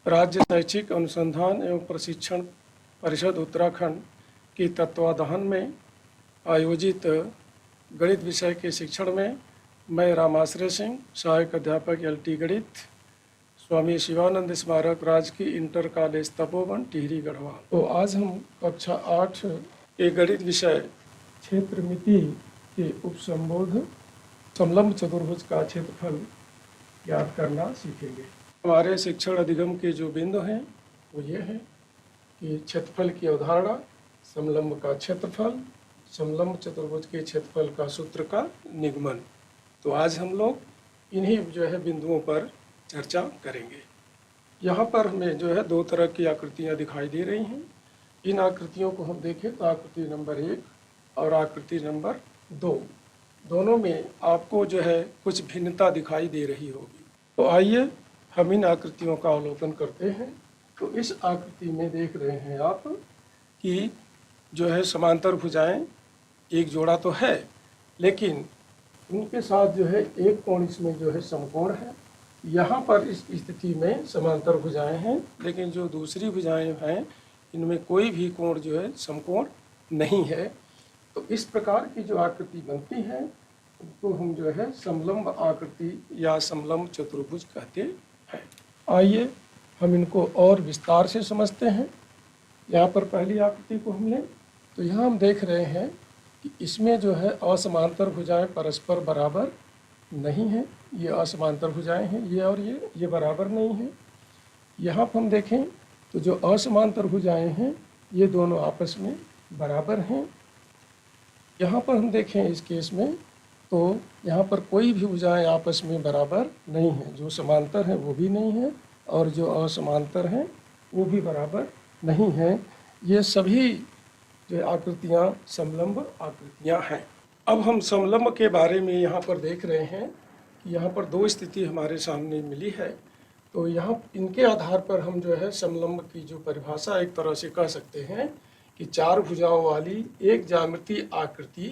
राज्य शैक्षिक अनुसंधान एवं प्रशिक्षण परिषद उत्तराखंड की तत्वाधान में आयोजित गणित विषय के शिक्षण में मैं रामाश्रय सिंह, सहायक अध्यापक LT गणित, स्वामी शिवानंद स्मारक राजकीय इंटर कॉलेज तपोवन, टिहरी, गढ़वाल। तो आज हम कक्षा 8 के गणित विषय क्षेत्रमिति के उपसंबोध समलंब चतुर्भुज का क्षेत्रफल ज्ञात करना सीखेंगे। हमारे शिक्षण अधिगम के जो बिंदु हैं वो ये है कि क्षेत्रफल की अवधारणा, समलंब का क्षेत्रफल, समलंब चतुर्भुज के क्षेत्रफल का सूत्र का निगमन। तो आज हम लोग इन्हीं बिंदुओं पर चर्चा करेंगे। यहाँ पर हमें दो तरह की आकृतियाँ दिखाई दे रही हैं। इन आकृतियों को हम देखें तो आकृति नंबर 1 और आकृति नंबर 2, दोनों में आपको कुछ भिन्नता दिखाई दे रही होगी। तो आइए हम इन आकृतियों का अवलोकन करते हैं। तो इस आकृति में देख रहे हैं आप कि समांतर भुजाएं एक जोड़ा तो है, लेकिन उनके साथ एक कोण इसमें समकोण है। यहाँ पर इस स्थिति में समांतर भुजाएं हैं, लेकिन जो दूसरी भुजाएं हैं इनमें कोई भी कोण समकोण नहीं है। तो इस प्रकार की जो आकृति बनती है उनको हम समलंब आकृति या समलंब चतुर्भुज कहते हैं। आइए हम इनको और विस्तार से समझते हैं। यहाँ पर पहली आकृति को हम लें तो यहाँ हम देख रहे हैं कि इसमें असमांतर भुजाएं परस्पर बराबर नहीं हैं। ये असमांतर भुजाएं हैं, ये और ये बराबर नहीं हैं। यहाँ पर हम देखें तो जो असमांतर भुजाएं हैं ये दोनों आपस में बराबर हैं। यहाँ पर हम देखें इस केस में तो यहाँ पर कोई भी भुजाएं आपस में बराबर नहीं हैं। जो समांतर हैं वो भी नहीं है और जो असमांतर हैं वो भी बराबर नहीं हैं। ये सभी आकृतियाँ समलंब आकृतियाँ हैं। अब हम समलंब के बारे में यहाँ पर देख रहे हैं कि यहाँ पर दो स्थिति हमारे सामने मिली है। तो यहाँ इनके आधार पर हम समलंब की जो परिभाषा एक तरह से कह सकते हैं कि चार भुजाओं वाली एक ज्यामितीय आकृति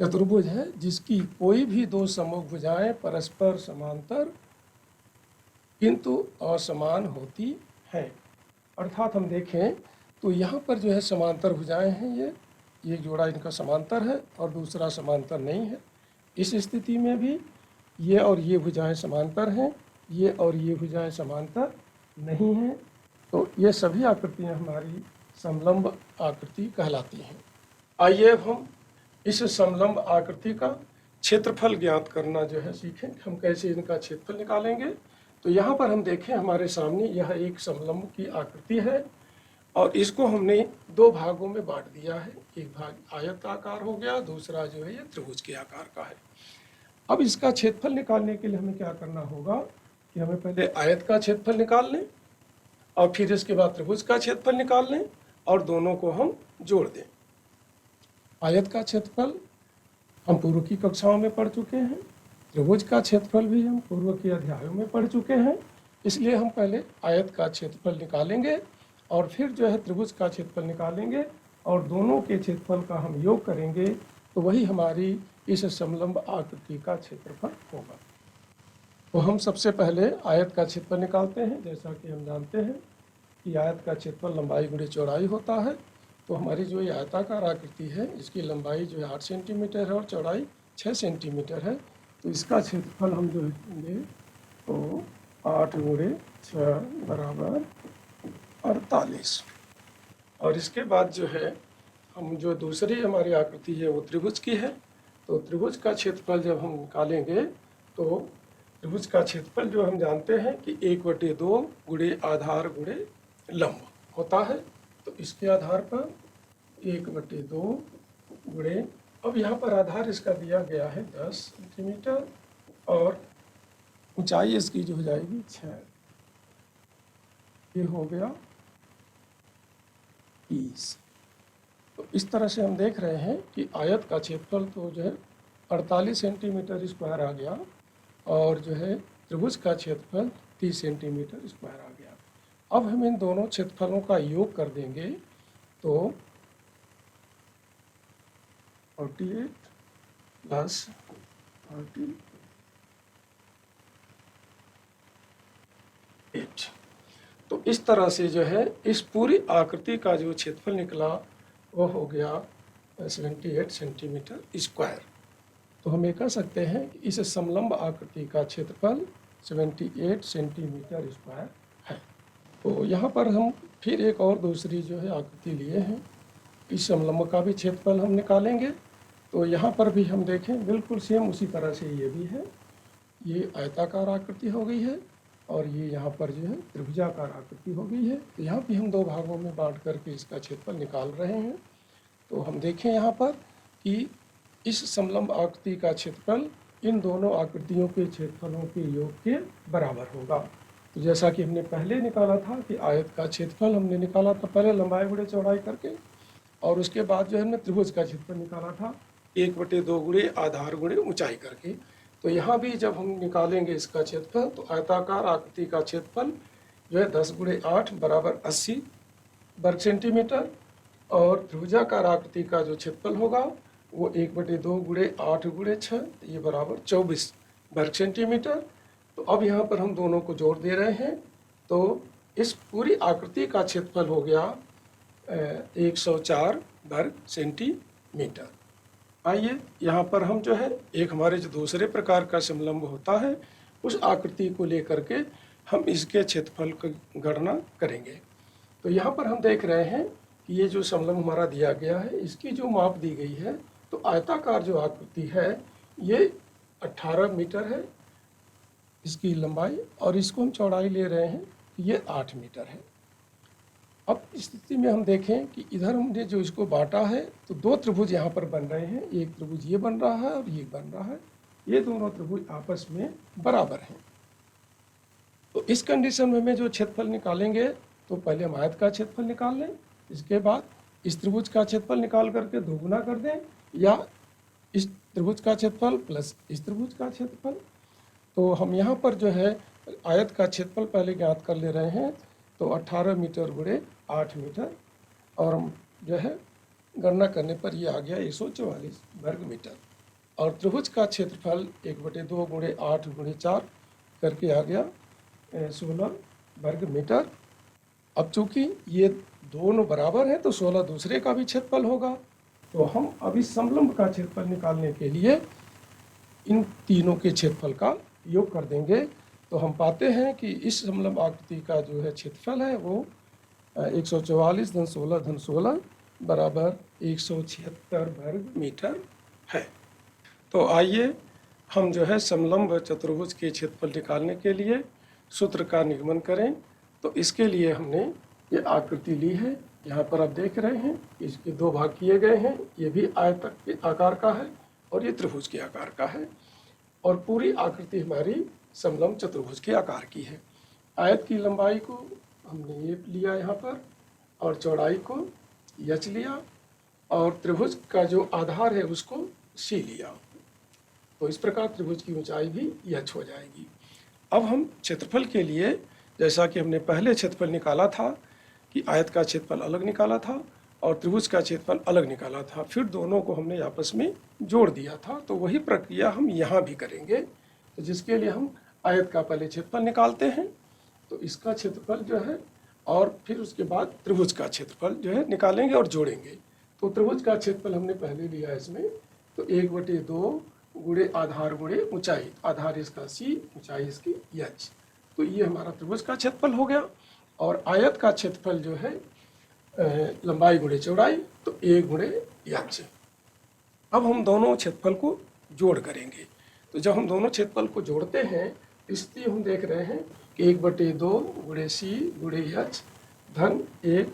चतुर्भुज है जिसकी कोई भी दो समूह भुजाएं परस्पर समांतर किंतु असमान होती है। अर्थात हम देखें तो यहाँ पर समांतर भुजाएं हैं, ये जोड़ा इनका समांतर है और दूसरा समांतर नहीं है। इस स्थिति में भी ये और ये भुजाएं समांतर हैं, ये और ये भुजाएं समांतर नहीं हैं। तो ये सभी आकृतियाँ हमारी समलंब आकृति कहलाती हैं। आइए अब हम इस समलंब आकृति का क्षेत्रफल ज्ञात करना सीखें। हम कैसे इनका क्षेत्रफल निकालेंगे। तो यहाँ पर हम देखें हमारे सामने यह एक समलंब की आकृति है और इसको हमने दो भागों में बांट दिया है। एक भाग आयताकार हो गया, दूसरा ये त्रिभुज के आकार का है। अब इसका क्षेत्रफल निकालने के लिए हमें क्या करना होगा कि हमें पहले आयत का क्षेत्रफल निकाल लें और फिर इसके बाद त्रिभुज का क्षेत्रफल निकाल लें और दोनों को हम जोड़ दें। आयत का क्षेत्रफल हम पूर्व की कक्षाओं में पढ़ चुके हैं, त्रिभुज का क्षेत्रफल भी हम पूर्व के अध्यायों में पढ़ चुके हैं। इसलिए हम पहले आयत का क्षेत्रफल निकालेंगे और फिर त्रिभुज का क्षेत्रफल निकालेंगे और दोनों के क्षेत्रफल का हम योग करेंगे, तो वही हमारी इस समलंब आकृति का क्षेत्रफल होगा। तो हम सबसे पहले आयत का क्षेत्रफल निकालते हैं। जैसा कि हम जानते हैं कि आयत का क्षेत्रफल लंबाई गुणे चौड़ाई होता है। तो हमारी जो ये आयताकार आकृति है इसकी लंबाई 8 सेंटीमीटर है और चौड़ाई 6 सेंटीमीटर है। तो इसका क्षेत्रफल हम लेंगे तो 8 गुणे 6 बराबर 48। और इसके बाद हम दूसरी हमारी आकृति है वो त्रिभुज की है। तो त्रिभुज का क्षेत्रफल जब हम निकालेंगे तो त्रिभुज का क्षेत्रफल हम जानते हैं कि 1/2 गुणे आधार गुणे लंब होता है। तो इसके आधार पर 1/2 गुणे, अब यहाँ पर आधार इसका दिया गया है 10 सेंटीमीटर और ऊंचाई इसकी हो जाएगी 6। ये हो गया 30। तो इस तरह से हम देख रहे हैं कि आयत का क्षेत्रफल तो 48 सेंटीमीटर स्क्वायर आ गया और त्रिभुज का क्षेत्रफल 30 सेंटीमीटर स्क्वायर आ गया। अब हम इन दोनों क्षेत्रफलों का योग कर देंगे तो 48 प्लस 48 इस तरह से जो है इस पूरी आकृति का जो क्षेत्रफल निकला वो हो गया 78 सेंटीमीटर स्क्वायर। तो हम ये कह सकते हैं कि इस समलंब आकृति का क्षेत्रफल 78 सेंटीमीटर स्क्वायर है। तो यहाँ पर हम फिर एक और दूसरी जो है आकृति लिए हैं, इस समलंब का भी क्षेत्रफल हम निकालेंगे। तो यहाँ पर भी हम देखें बिल्कुल सेम उसी तरह से ये भी है, ये आयताकार आकृति हो गई है और ये यहाँ पर जो है त्रिभुजाकार आकृति हो गई है। तो यहाँ भी हम दो भागों में बांट करके इसका क्षेत्रफल निकाल रहे हैं। तो हम देखें यहाँ पर कि इस समलंब आकृति का क्षेत्रफल इन दोनों आकृतियों के क्षेत्रफलों के योग के बराबर होगा। तो जैसा कि हमने पहले निकाला था कि आयत का क्षेत्रफल हमने निकाला था पहले लंबाई गुणे चौड़ाई करके, और उसके बाद जो है हमने त्रिभुज का क्षेत्रफल निकाला था 1/2 गुणे आधार गुणे ऊंचाई करके। तो यहाँ भी जब हम निकालेंगे इसका क्षेत्रफल तो आयताकार आकृति का क्षेत्रफल जो है 10 गुणे 8 बराबर 80 वर्ग सेंटीमीटर, और त्रिभुजाकार आकृति का जो क्षेत्रफल होगा वो 1/2 गुणे 8 गुणे 6 ये बराबर 24 वर्ग सेंटीमीटर। तो अब यहाँ पर हम दोनों को जोड़ दे रहे हैं, तो इस पूरी आकृति का क्षेत्रफल हो गया 104 वर्ग सेंटीमीटर। आइए यहाँ पर हम जो है एक हमारे जो दूसरे प्रकार का समलंब होता है उस आकृति को लेकर के हम इसके क्षेत्रफल की गणना करेंगे। तो यहाँ पर हम देख रहे हैं कि ये जो समलंब हमारा दिया गया है इसकी जो माप दी गई है, तो आयताकार जो आकृति है ये 18 मीटर है इसकी लंबाई, और इसको हम चौड़ाई ले रहे हैं ये 8 मीटर है। अब इस स्थिति में हम देखें कि इधर हमने जो इसको बांटा है तो दो त्रिभुज यहाँ पर बन रहे हैं, एक त्रिभुज ये बन रहा है और ये बन रहा है, ये दोनों त्रिभुज आपस में बराबर हैं। तो इस कंडीशन में हमें जो क्षेत्रफल निकालेंगे तो पहले हम आयत का क्षेत्रफल निकाल लें, इसके बाद इस त्रिभुज का क्षेत्रफल निकाल करके दोगुना कर दें, या इस त्रिभुज का क्षेत्रफल प्लस इस त्रिभुज का क्षेत्रफल। तो हम यहाँ पर जो है आयत का क्षेत्रफल पहले ज्ञात कर ले रहे हैं, तो 18 मीटर गुणे 8 मीटर, और हम जो है गणना करने पर ये आ गया 144 वर्ग मीटर, और त्रिभुज का क्षेत्रफल 1/2 गुणे 8 गुणे 4 करके आ गया 16 वर्ग मीटर। अब चूंकि ये दोनों बराबर हैं तो 16 दूसरे का भी क्षेत्रफल होगा। तो हम अभी समलंब का क्षेत्रफल निकालने के लिए इन तीनों के क्षेत्रफल का योग कर देंगे। तो हम पाते हैं कि इस समलंब आकृति का जो है क्षेत्रफल है वो 144 धन 16 धन 16 बराबर 176 वर्ग मीटर है। तो आइए हम जो है समलंब चतुर्भुज के क्षेत्रफल निकालने के लिए सूत्र का निगमन करें। तो इसके लिए हमने ये आकृति ली है, यहाँ पर आप देख रहे हैं इसके दो भाग किए गए हैं, ये भी आयतक के आकार का है और ये त्रिभुज के आकार का है, और पूरी आकृति हमारी समलंब चतुर्भुज के आकार की है। आयत की लंबाई को हमने ये लिया यहाँ पर, और चौड़ाई को h लिया, और त्रिभुज का जो आधार है उसको c लिया। तो इस प्रकार त्रिभुज की ऊंचाई भी h हो जाएगी। अब हम क्षेत्रफल के लिए, जैसा कि हमने पहले क्षेत्रफल निकाला था कि आयत का क्षेत्रफल अलग निकाला था और त्रिभुज का क्षेत्रफल अलग निकाला था, फिर दोनों को हमने आपस में जोड़ दिया था, तो वही प्रक्रिया हम यहाँ भी करेंगे। तो जिसके लिए हम आयत का पहले क्षेत्रफल निकालते हैं, तो इसका क्षेत्रफल जो है, और फिर उसके बाद त्रिभुज का क्षेत्रफल जो है निकालेंगे और जोड़ेंगे। तो त्रिभुज का क्षेत्रफल हमने पहले लिया इसमें, तो 1/2 गुणे आधार गुणे ऊंचाई, आधार इसका c, ऊंचाई इसकी h। तो ये हमारा त्रिभुज का क्षेत्रफल हो गया। और आयत का क्षेत्रफल जो है लंबाई गुणे चौड़ाई, तो 1 गुणे h। अब हम दोनों क्षेत्रफल को जोड़ करेंगे। तो जब हम दोनों क्षेत्रफल को जोड़ते हैं, स्थिति हम देख रहे हैं कि 1/2 गुणे c गुणे h धन 1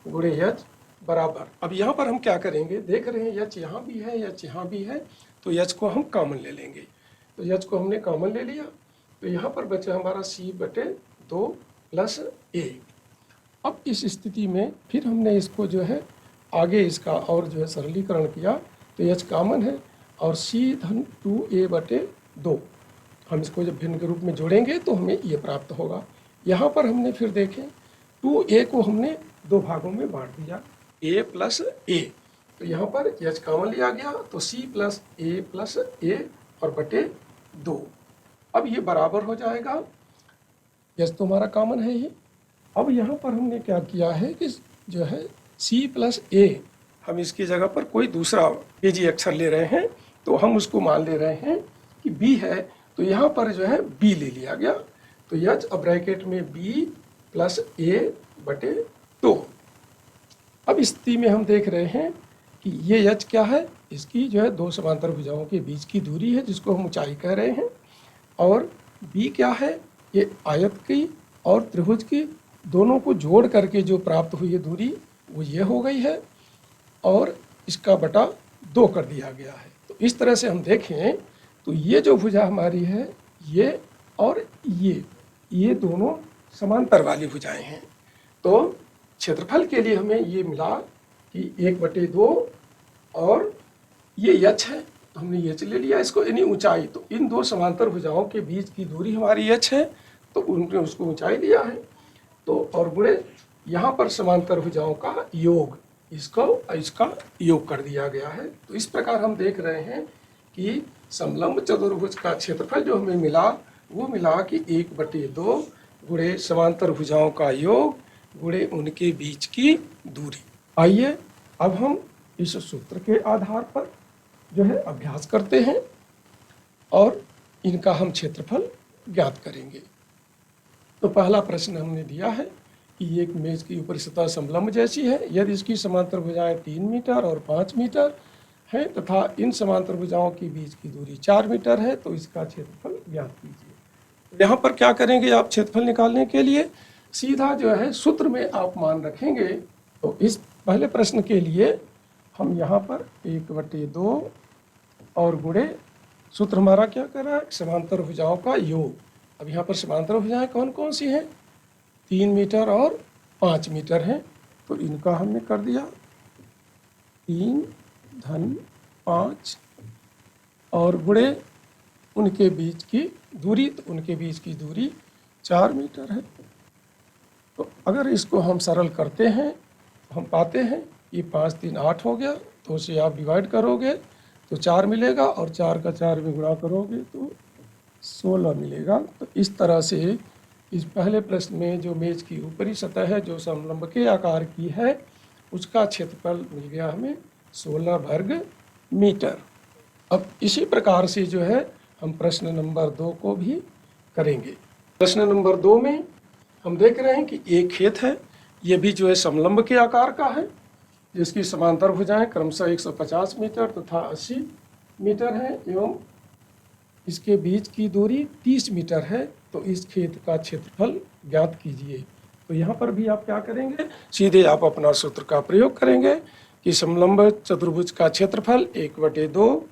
गुणे h बराबर। अब यहाँ पर हम क्या करेंगे, देख रहे हैं h यहाँ भी है, h यहाँ भी है, तो h को हम कॉमन ले लेंगे। तो h को हमने कॉमन ले लिया, तो यहाँ पर बचा हमारा c/2 प्लस a। अब इस स्थिति में फिर हमने इसको जो है आगे इसका और जो है सरलीकरण किया, तो h कॉमन है और c धन 2a/2, हम इसको जब भिन्न के रूप में जोड़ेंगे तो हमें ये प्राप्त होगा। यहाँ पर हमने फिर देखें 2a को हमने दो भागों में बांट दिया, a प्लस a, तो यहाँ पर h कॉमन लिया गया, तो c प्लस a और बटे 2। अब ये बराबर हो जाएगा, h तो हमारा कॉमन है ही, अब यहाँ पर हमने क्या किया है कि जो है C+A, हम इसकी जगह पर कोई दूसरा AG अक्षर ले रहे हैं, तो हम उसको मान ले रहे हैं कि B है, तो यहाँ पर जो है B ले लिया गया। तो यच अब ब्रैकेट में B+A/2। अब इस स्थिति में हम देख रहे हैं कि ये यच क्या है, इसकी जो है दो समांतर भुजाओं के बीच की दूरी है जिसको हम ऊंचाई कह रहे हैं, और B क्या है, ये आयत की और त्रिभुज की दोनों को जोड़ करके जो प्राप्त हुई है दूरी वो ये हो गई है, और इसका बटा 2 कर दिया गया है। तो इस तरह से हम देखें तो ये जो भुजा हमारी है ये और ये दोनों समांतर वाली भुजाएं हैं। तो क्षेत्रफल के लिए हमें ये मिला कि 1/2 और ये यच है, तो हमने यच ले लिया इसको, यानी ऊंचाई। तो इन दो समांतर भुजाओं के बीच की दूरी हमारी यच है, तो उन्होंने उसको ऊंचाई लिया है। तो और गुणे यहाँ पर समांतर भुजाओं का योग, इसका योग कर दिया गया है। तो इस प्रकार हम देख रहे हैं कि समलंब चतुर्भुज का क्षेत्रफल जो हमें मिला वो मिला कि 1/2 गुणे समांतर भुजाओं का योग गुणे उनके बीच की दूरी। आइए अब हम इस सूत्र के आधार पर जो है अभ्यास करते हैं और इनका हम क्षेत्रफल ज्ञात करेंगे। तो पहला प्रश्न हमने दिया है कि एक मेज की ऊपरी सतह समलंब जैसी है यदि इसकी समांतर भुजाएं 3 मीटर और 5 मीटर है तथा इन समांतर भुजाओं के बीच की दूरी 4 मीटर है, तो इसका क्षेत्रफल ज्ञात कीजिए। यहाँ पर क्या करेंगे आप क्षेत्रफल निकालने के लिए, सीधा जो है सूत्र में आप मान रखेंगे। तो इस पहले प्रश्न के लिए हम यहाँ पर 1/2 और गुणे सूत्र हमारा क्या कर रहा है, समांतर भुजाओं का योग। अब यहाँ पर समांतर भुजाएं कौन कौन सी हैं, 3 मीटर और 5 मीटर हैं, तो इनका हमने कर दिया 3-5 और गुणे उनके बीच की दूरी, तो उनके बीच की दूरी 4 मीटर है। तो अगर इसको हम सरल करते हैं तो हम पाते हैं ये 5 3 8 हो गया, तो उसे आप डिवाइड करोगे तो 4 मिलेगा और 4 का 4 में गुणा करोगे तो 16 मिलेगा। तो इस तरह से इस पहले प्रश्न में जो मेज की ऊपरी सतह है जो समलंब के आकार की है उसका क्षेत्रफल मिल गया हमें 16 वर्ग मीटर। अब इसी प्रकार से जो है हम प्रश्न नंबर 2 को भी करेंगे। प्रश्न नंबर 2 में हम देख रहे हैं कि एक खेत है, ये भी जो है समलंब के आकार का है जिसकी समांतर भुजाएं क्रमशः 150 मीटर तथा 80 मीटर है एवं इसके बीच की दूरी 30 मीटर है। तो इस खेत का क्षेत्रफल ज्ञात कीजिए। तो यहाँ पर भी आप क्या करेंगे, सीधे आप अपना सूत्र का प्रयोग करेंगे कि समलंब चतुर्भुज का क्षेत्रफल 1/2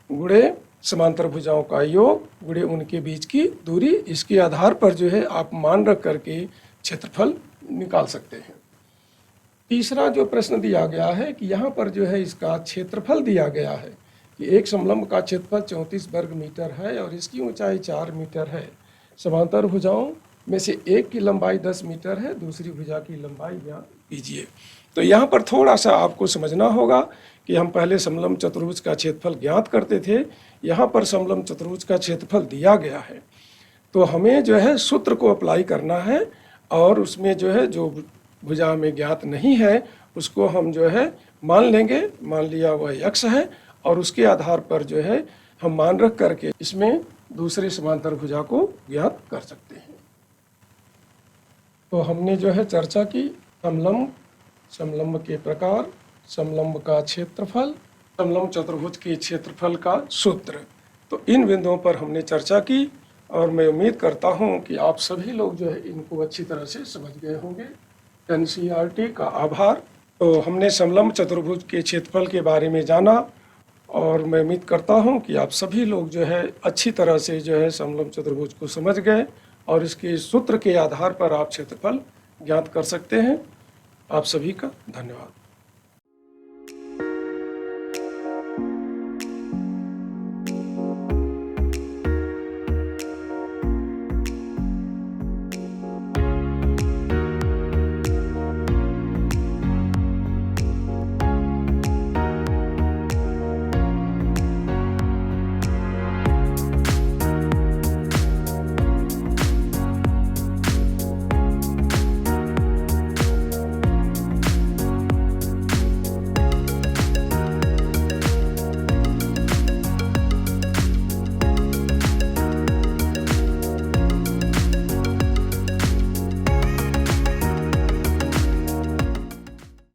गुणे समांतर भुजाओं का योग गुणे उनके बीच की दूरी, इसके आधार पर जो है आप मान रख करके क्षेत्रफल निकाल सकते हैं। तीसरा जो प्रश्न दिया गया है कि यहाँ पर जो है इसका क्षेत्रफल दिया गया है कि एक समलंब का क्षेत्रफल 34 वर्ग मीटर है और इसकी ऊंचाई 4 मीटर है। समांतर भुजाओं में से एक की लंबाई 10 मीटर है, दूसरी भुजा की लंबाई ज्ञात कीजिए। तो यहाँ पर थोड़ा सा आपको समझना होगा कि हम पहले समलंब चतुर्भुज का क्षेत्रफल ज्ञात करते थे, यहाँ पर समलंब चतुर्भुज का क्षेत्रफल दिया गया है तो हमें जो है सूत्र को अप्लाई करना है और उसमें जो है जो भुजा में ज्ञात नहीं है उसको हम जो है मान लेंगे, मान लिया वह x है और उसके आधार पर जो है हम मान रख करके इसमें दूसरी समांतर भुजा को ज्ञात कर सकते हैं। तो हमने जो है चर्चा की समलंब के प्रकार, समलंब का क्षेत्रफल, समलंब चतुर्भुज के क्षेत्रफल का सूत्र। तो इन बिंदुओं पर हमने चर्चा की और मैं उम्मीद करता हूं कि आप सभी लोग जो है इनको अच्छी तरह से समझ गए होंगे। NCERT का आभार। तो हमने समलंब चतुर्भुज के क्षेत्रफल के बारे में जाना और मैं उम्मीद करता हूं कि आप सभी लोग जो है अच्छी तरह से जो है समलंब चतुर्भुज को समझ गए और इसके सूत्र के आधार पर आप क्षेत्रफल ज्ञात कर सकते हैं। आप सभी का धन्यवाद।